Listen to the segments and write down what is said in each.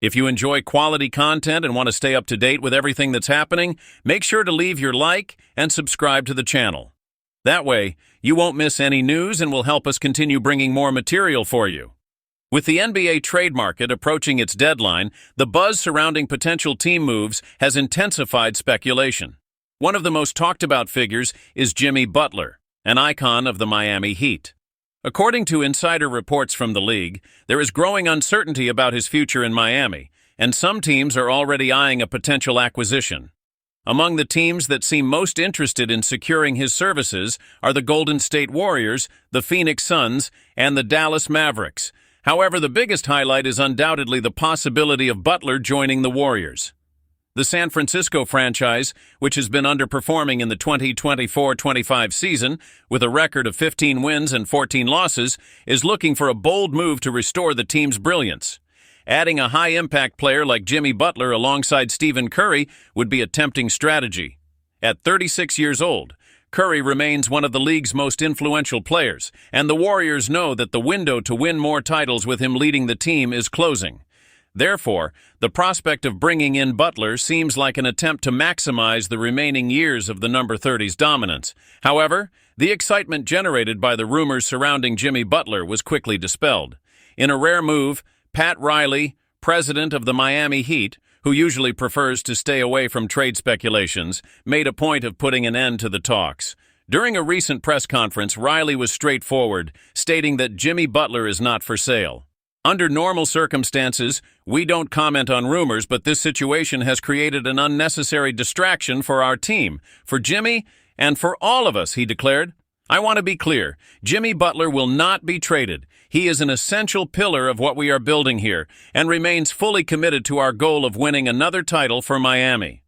If you enjoy quality content and want to stay up to date with everything that's happening, make sure to leave your like and subscribe to the channel. That way, you won't miss any news and will help us continue bringing more material for you. With the NBA trade market approaching its deadline, the buzz surrounding potential team moves has intensified speculation. One of the most talked about figures is Jimmy Butler, an icon of the Miami Heat. According to insider reports from the league, there is growing uncertainty about his future in Miami, and some teams are already eyeing a potential acquisition. Among the teams that seem most interested in securing his services are the Golden State Warriors, the Phoenix Suns, and the Dallas Mavericks. However, the biggest highlight is undoubtedly the possibility of Butler joining the Warriors. The San Francisco franchise, which has been underperforming in the 2024-25 season, with a record of 15 wins and 14 losses, is looking for a bold move to restore the team's brilliance. Adding a high-impact player like Jimmy Butler alongside Stephen Curry would be a tempting strategy. At 36 years old, Curry remains one of the league's most influential players, and the Warriors know that the window to win more titles with him leading the team is closing. Therefore, the prospect of bringing in Butler seems like an attempt to maximize the remaining years of the number 30's dominance. However, the excitement generated by the rumors surrounding Jimmy Butler was quickly dispelled. In a rare move, Pat Riley, president of the Miami Heat, who usually prefers to stay away from trade speculations, made a point of putting an end to the talks. During a recent press conference, Riley was straightforward, stating that Jimmy Butler is not for sale. Under normal circumstances, we don't comment on rumors, but this situation has created an unnecessary distraction for our team, for Jimmy, and for all of us, he declared. I want to be clear, Jimmy Butler will not be traded. He is an essential pillar of what we are building here, and remains fully committed to our goal of winning another title for Miami.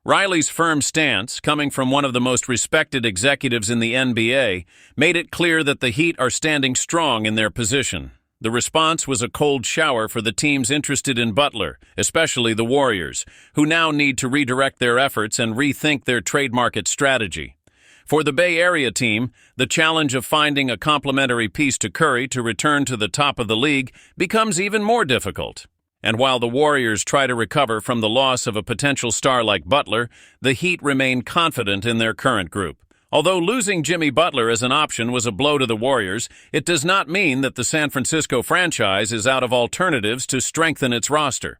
Riley's firm stance, coming from one of the most respected executives in the NBA, made it clear that the Heat are standing strong in their position. The response was a cold shower for the teams interested in Butler, especially the Warriors, who now need to redirect their efforts and rethink their trade market strategy. For the Bay Area team, the challenge of finding a complementary piece to Curry to return to the top of the league becomes even more difficult. And while the Warriors try to recover from the loss of a potential star like Butler, the Heat remain confident in their current group. Although losing Jimmy Butler as an option was a blow to the Warriors, it does not mean that the San Francisco franchise is out of alternatives to strengthen its roster.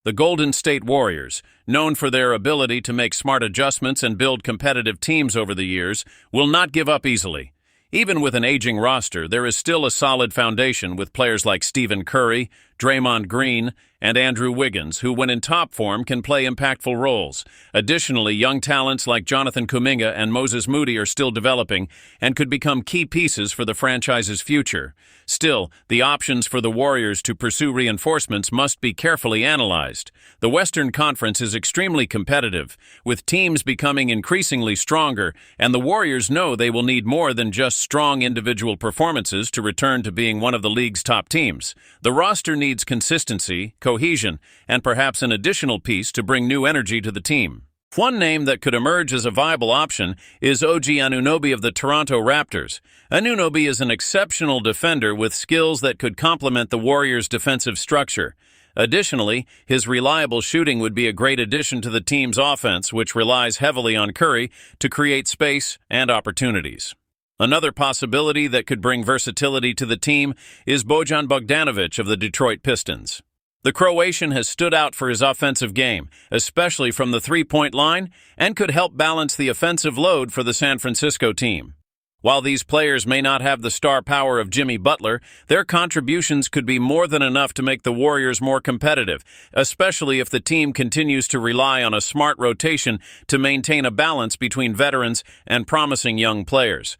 The Golden State Warriors, known for their ability to make smart adjustments and build competitive teams over the years, will not give up easily. Even with an aging roster, there is still a solid foundation with players like Stephen Curry, Draymond Green, and Andrew Wiggins, who, when in top form, can play impactful roles. Additionally, young talents like Jonathan Kuminga and Moses Moody are still developing and could become key pieces for the franchise's future. Still, the options for the Warriors to pursue reinforcements must be carefully analyzed. The Western Conference is extremely competitive, with teams becoming increasingly stronger, and the Warriors know they will need more than just strong individual performances to return to being one of the league's top teams. The roster needs consistency, cohesion, and perhaps an additional piece to bring new energy to the team. One name that could emerge as a viable option is OG Anunoby of the Toronto Raptors. Anunoby is an exceptional defender with skills that could complement the Warriors' defensive structure. Additionally, his reliable shooting would be a great addition to the team's offense, which relies heavily on Curry to create space and opportunities. Another possibility that could bring versatility to the team is Bojan Bogdanovic of the Detroit Pistons. The Croatian has stood out for his offensive game, especially from the three-point line, and could help balance the offensive load for the San Francisco team. While these players may not have the star power of Jimmy Butler, their contributions could be more than enough to make the Warriors more competitive, especially if the team continues to rely on a smart rotation to maintain a balance between veterans and promising young players.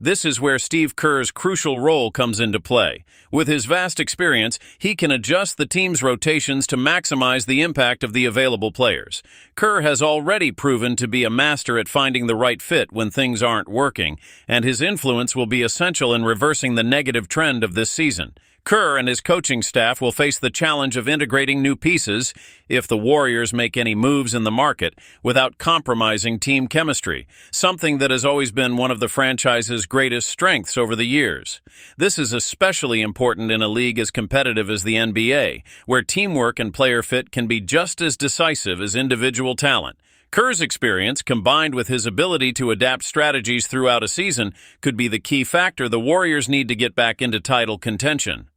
This is where Steve Kerr's crucial role comes into play. With his vast experience, he can adjust the team's rotations to maximize the impact of the available players. Kerr has already proven to be a master at finding the right fit when things aren't working, and his influence will be essential in reversing the negative trend of this season. Kerr and his coaching staff will face the challenge of integrating new pieces if the Warriors make any moves in the market without compromising team chemistry, something that has always been one of the franchise's greatest strengths over the years. This is especially important in a league as competitive as the NBA, where teamwork and player fit can be just as decisive as individual talent. Kerr's experience, combined with his ability to adapt strategies throughout a season, could be the key factor the Warriors need to get back into title contention.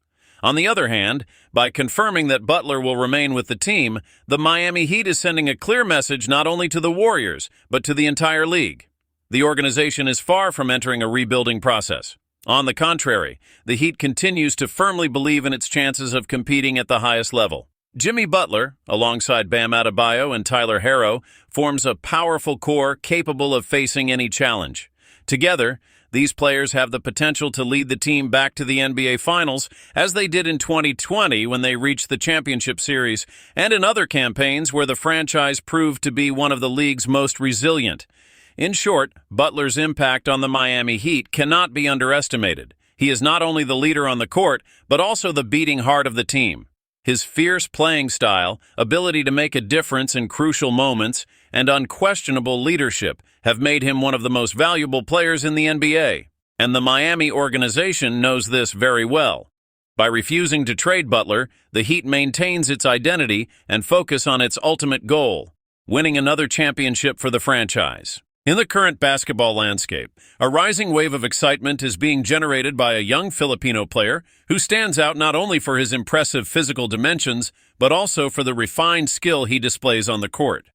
On the other hand, by confirming that Butler will remain with the team, the Miami Heat is sending a clear message not only to the Warriors, but to the entire league. The organization is far from entering a rebuilding process. On the contrary, the Heat continues to firmly believe in its chances of competing at the highest level. Jimmy Butler, alongside Bam Adebayo and Tyler Herro, forms a powerful core capable of facing any challenge. Together, these players have the potential to lead the team back to the NBA Finals, as they did in 2020 when they reached the championship series, and in other campaigns where the franchise proved to be one of the league's most resilient. In short, Butler's impact on the Miami Heat cannot be underestimated. He is not only the leader on the court, but also the beating heart of the team. His fierce playing style, ability to make a difference in crucial moments, and unquestionable leadership have made him one of the most valuable players in the NBA. And the Miami organization knows this very well. By refusing to trade Butler, the Heat maintains its identity and focus on its ultimate goal, winning another championship for the franchise. In the current basketball landscape, a rising wave of excitement is being generated by a young Filipino player who stands out not only for his impressive physical dimensions, but also for the refined skill he displays on the court.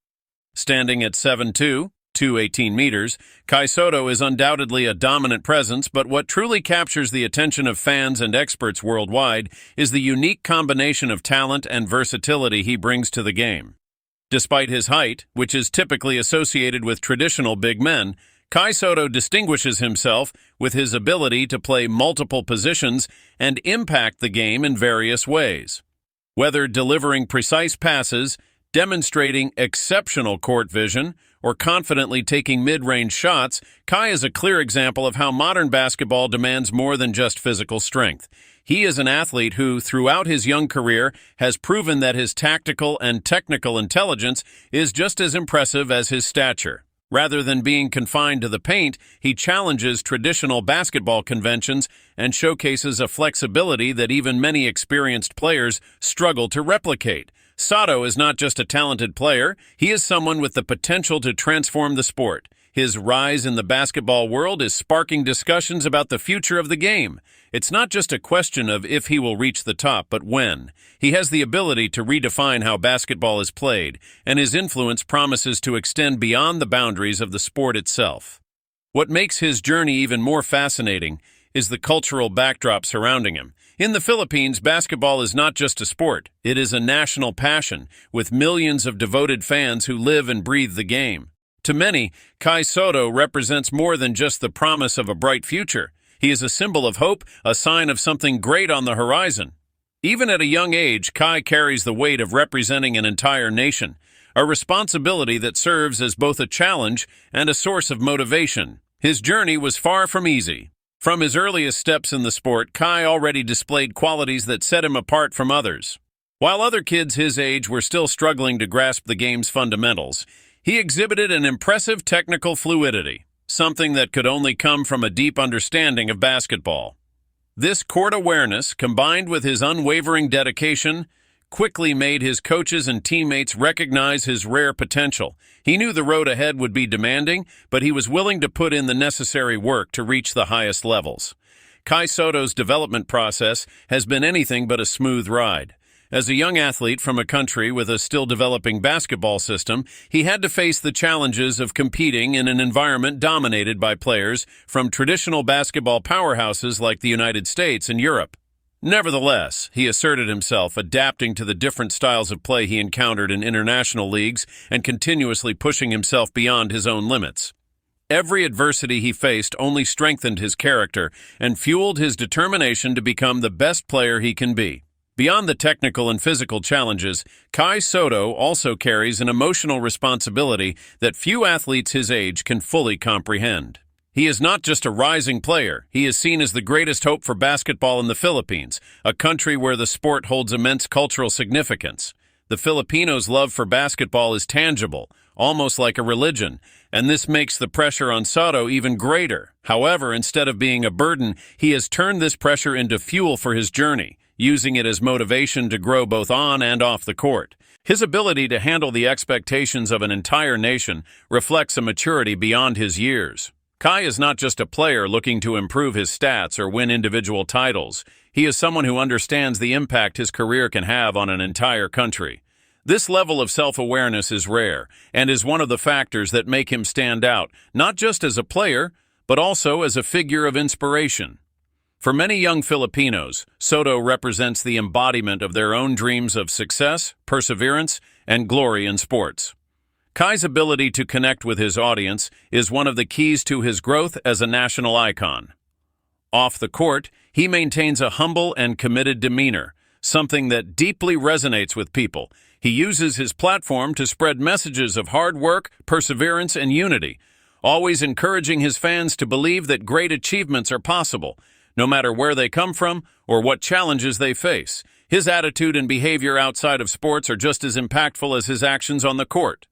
Standing at 7'2", 218 meters, Kai Sotto is undoubtedly a dominant presence, but what truly captures the attention of fans and experts worldwide is the unique combination of talent and versatility he brings to the game. Despite his height, which is typically associated with traditional big men, Kai Sotto distinguishes himself with his ability to play multiple positions and impact the game in various ways. Whether delivering precise passes, demonstrating exceptional court vision, or confidently taking mid-range shots, Kai is a clear example of how modern basketball demands more than just physical strength. He is an athlete who, throughout his young career, has proven that his tactical and technical intelligence is just as impressive as his stature. Rather than being confined to the paint, he challenges traditional basketball conventions and showcases a flexibility that even many experienced players struggle to replicate. Sato is not just a talented player, he is someone with the potential to transform the sport. His rise in the basketball world is sparking discussions about the future of the game. It's not just a question of if he will reach the top, but when. He has the ability to redefine how basketball is played, and his influence promises to extend beyond the boundaries of the sport itself. What makes his journey even more fascinating is the cultural backdrop surrounding him. In the Philippines, basketball is not just a sport. It is a national passion, with millions of devoted fans who live and breathe the game. To many, Kai Sotto represents more than just the promise of a bright future. He is a symbol of hope, a sign of something great on the horizon. Even at a young age, Kai carries the weight of representing an entire nation, a responsibility that serves as both a challenge and a source of motivation. His journey was far from easy. From his earliest steps in the sport, Kai already displayed qualities that set him apart from others. While other kids his age were still struggling to grasp the game's fundamentals, he exhibited an impressive technical fluidity, something that could only come from a deep understanding of basketball. This court awareness, combined with his unwavering dedication, quickly made his coaches and teammates recognize his rare potential. He knew the road ahead would be demanding, but he was willing to put in the necessary work to reach the highest levels. Kai Sotto's development process has been anything but a smooth ride. As a young athlete from a country with a still developing basketball system, he had to face the challenges of competing in an environment dominated by players from traditional basketball powerhouses like the United States and Europe. Nevertheless, he asserted himself, adapting to the different styles of play he encountered in international leagues and continuously pushing himself beyond his own limits. Every adversity he faced only strengthened his character and fueled his determination to become the best player he can be. Beyond the technical and physical challenges, Kai Sotto also carries an emotional responsibility that few athletes his age can fully comprehend. He is not just a rising player, he is seen as the greatest hope for basketball in the Philippines, a country where the sport holds immense cultural significance. The Filipinos' love for basketball is tangible, almost like a religion, and this makes the pressure on Sotto even greater. However, instead of being a burden, he has turned this pressure into fuel for his journey, using it as motivation to grow both on and off the court. His ability to handle the expectations of an entire nation reflects a maturity beyond his years. Kai is not just a player looking to improve his stats or win individual titles. He is someone who understands the impact his career can have on an entire country. This level of self-awareness is rare and is one of the factors that make him stand out, not just as a player, but also as a figure of inspiration. For many young Filipinos, Sotto represents the embodiment of their own dreams of success, perseverance, and glory in sports. Kai's ability to connect with his audience is one of the keys to his growth as a national icon. Off the court, he maintains a humble and committed demeanor, something that deeply resonates with people. He uses his platform to spread messages of hard work, perseverance, and unity, always encouraging his fans to believe that great achievements are possible, no matter where they come from or what challenges they face. His attitude and behavior outside of sports are just as impactful as his actions on the court.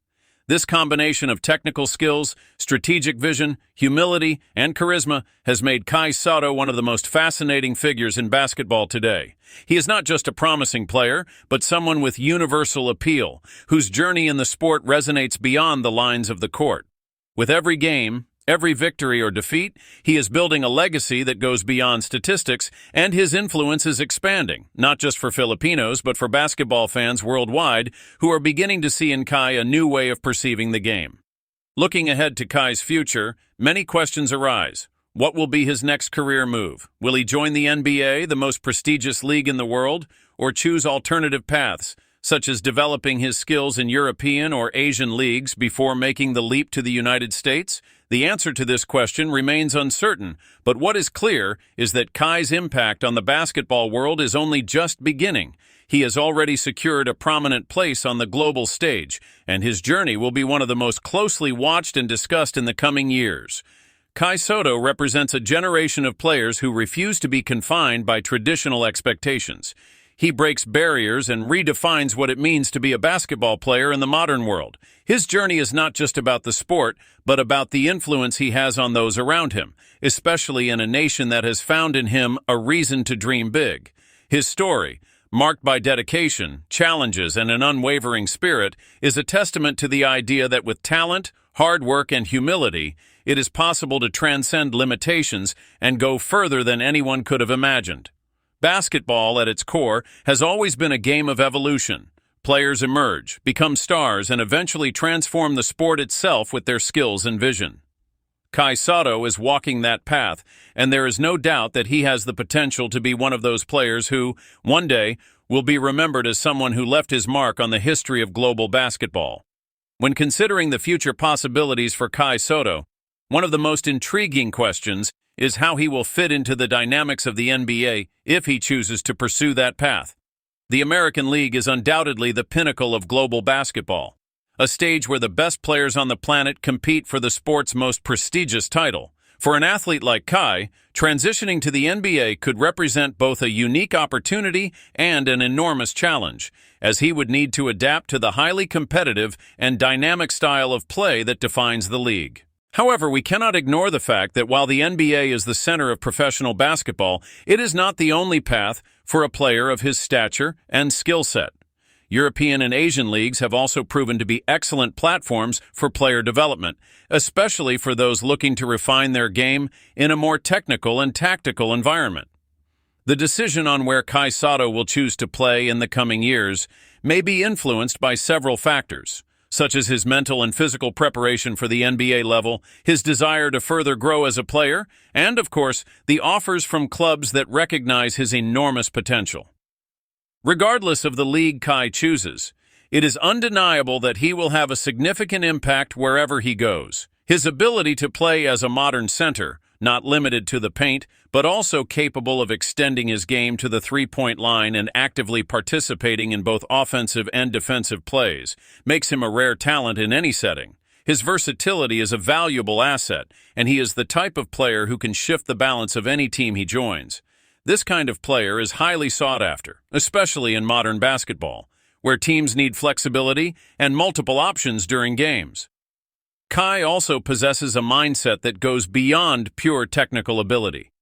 This combination of technical skills, strategic vision, humility, and charisma has made Kai Sotto one of the most fascinating figures in basketball today. He is not just a promising player, but someone with universal appeal, whose journey in the sport resonates beyond the lines of the court. With every game, every victory or defeat, he is building a legacy that goes beyond statistics, and his influence is expanding, not just for Filipinos, but for basketball fans worldwide who are beginning to see in Kai a new way of perceiving the game. Looking ahead to Kai's future, many questions arise. What will be his next career move? Will he join the NBA, the most prestigious league in the world, or choose alternative paths, such as developing his skills in European or Asian leagues before making the leap to the United States? The answer to this question remains uncertain, but what is clear is that Kai's impact on the basketball world is only just beginning. He has already secured a prominent place on the global stage, and his journey will be one of the most closely watched and discussed in the coming years. Kai Sotto represents a generation of players who refuse to be confined by traditional expectations. He breaks barriers and redefines what it means to be a basketball player in the modern world. His journey is not just about the sport, but about the influence he has on those around him, especially in a nation that has found in him a reason to dream big. His story, marked by dedication, challenges, and an unwavering spirit, is a testament to the idea that with talent, hard work, and humility, it is possible to transcend limitations and go further than anyone could have imagined. Basketball, at its core, has always been a game of evolution. Players emerge, become stars, and eventually transform the sport itself with their skills and vision. Kai Sotto is walking that path, and there is no doubt that he has the potential to be one of those players who, one day, will be remembered as someone who left his mark on the history of global basketball. When considering the future possibilities for Kai Sotto, one of the most intriguing questions is how he will fit into the dynamics of the NBA if he chooses to pursue that path. The American League is undoubtedly the pinnacle of global basketball, a stage where the best players on the planet compete for the sport's most prestigious title. For an athlete like Kai, transitioning to the NBA could represent both a unique opportunity and an enormous challenge, as he would need to adapt to the highly competitive and dynamic style of play that defines the league. However, we cannot ignore the fact that while the NBA is the center of professional basketball, it is not the only path for a player of his stature and skill set. European and Asian leagues have also proven to be excellent platforms for player development, especially for those looking to refine their game in a more technical and tactical environment. The decision on where Kai Sotto will choose to play in the coming years may be influenced by several factors, such as his mental and physical preparation for the NBA level, his desire to further grow as a player, and, of course, the offers from clubs that recognize his enormous potential. Regardless of the league Kai chooses, it is undeniable that he will have a significant impact wherever he goes. His ability to play as a modern center, not limited to the paint, but also capable of extending his game to the three-point line and actively participating in both offensive and defensive plays, makes him a rare talent in any setting. His versatility is a valuable asset, and he is the type of player who can shift the balance of any team he joins. This kind of player is highly sought after, especially in modern basketball, where teams need flexibility and multiple options during games. Kai also possesses a mindset that goes beyond pure technical ability.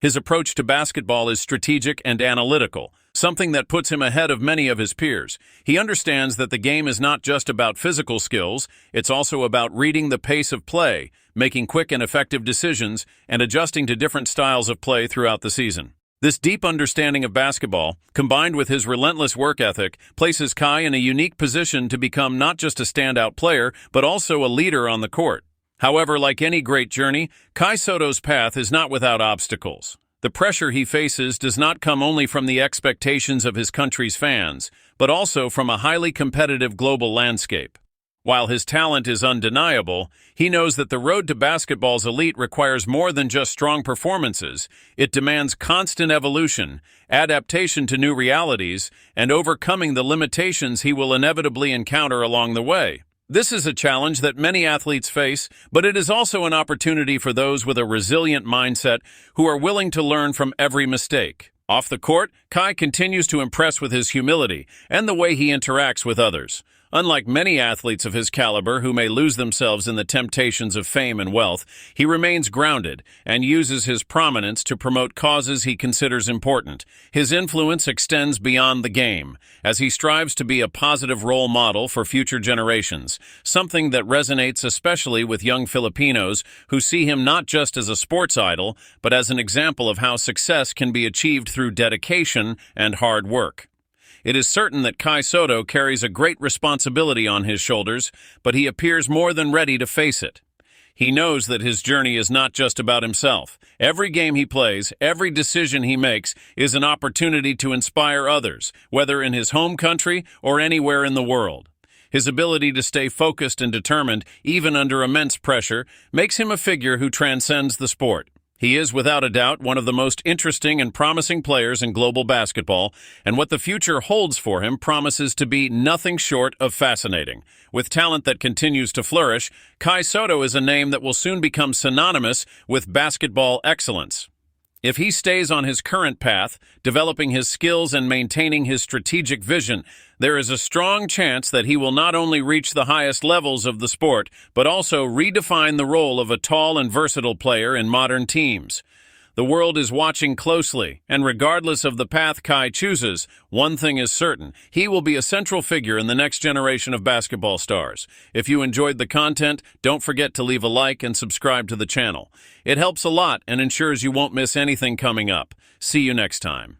His approach to basketball is strategic and analytical, something that puts him ahead of many of his peers. He understands that the game is not just about physical skills, it's also about reading the pace of play, making quick and effective decisions, and adjusting to different styles of play throughout the season. This deep understanding of basketball, combined with his relentless work ethic, places Kai in a unique position to become not just a standout player, but also a leader on the court. However, like any great journey, Kai Sotto's path is not without obstacles. The pressure he faces does not come only from the expectations of his country's fans, but also from a highly competitive global landscape. While his talent is undeniable, he knows that the road to basketball's elite requires more than just strong performances. It demands constant evolution, adaptation to new realities, and overcoming the limitations he will inevitably encounter along the way. This is a challenge that many athletes face, but it is also an opportunity for those with a resilient mindset who are willing to learn from every mistake. Off the court, Kai continues to impress with his humility and the way he interacts with others. Unlike many athletes of his caliber who may lose themselves in the temptations of fame and wealth, he remains grounded and uses his prominence to promote causes he considers important. His influence extends beyond the game, as he strives to be a positive role model for future generations, something that resonates especially with young Filipinos who see him not just as a sports idol, but as an example of how success can be achieved through dedication and hard work. It is certain that Kai Sotto carries a great responsibility on his shoulders, but he appears more than ready to face it. He knows that his journey is not just about himself. Every game he plays, every decision he makes, is an opportunity to inspire others, whether in his home country or anywhere in the world. His ability to stay focused and determined, even under immense pressure, makes him a figure who transcends the sport. He is, without a doubt, one of the most interesting and promising players in global basketball, and what the future holds for him promises to be nothing short of fascinating. With talent that continues to flourish, Kai Sotto is a name that will soon become synonymous with basketball excellence. If he stays on his current path, developing his skills and maintaining his strategic vision, there is a strong chance that he will not only reach the highest levels of the sport, but also redefine the role of a tall and versatile player in modern teams. The world is watching closely, and regardless of the path Kai chooses, one thing is certain: he will be a central figure in the next generation of basketball stars. If you enjoyed the content, don't forget to leave a like and subscribe to the channel. It helps a lot and ensures you won't miss anything coming up. See you next time.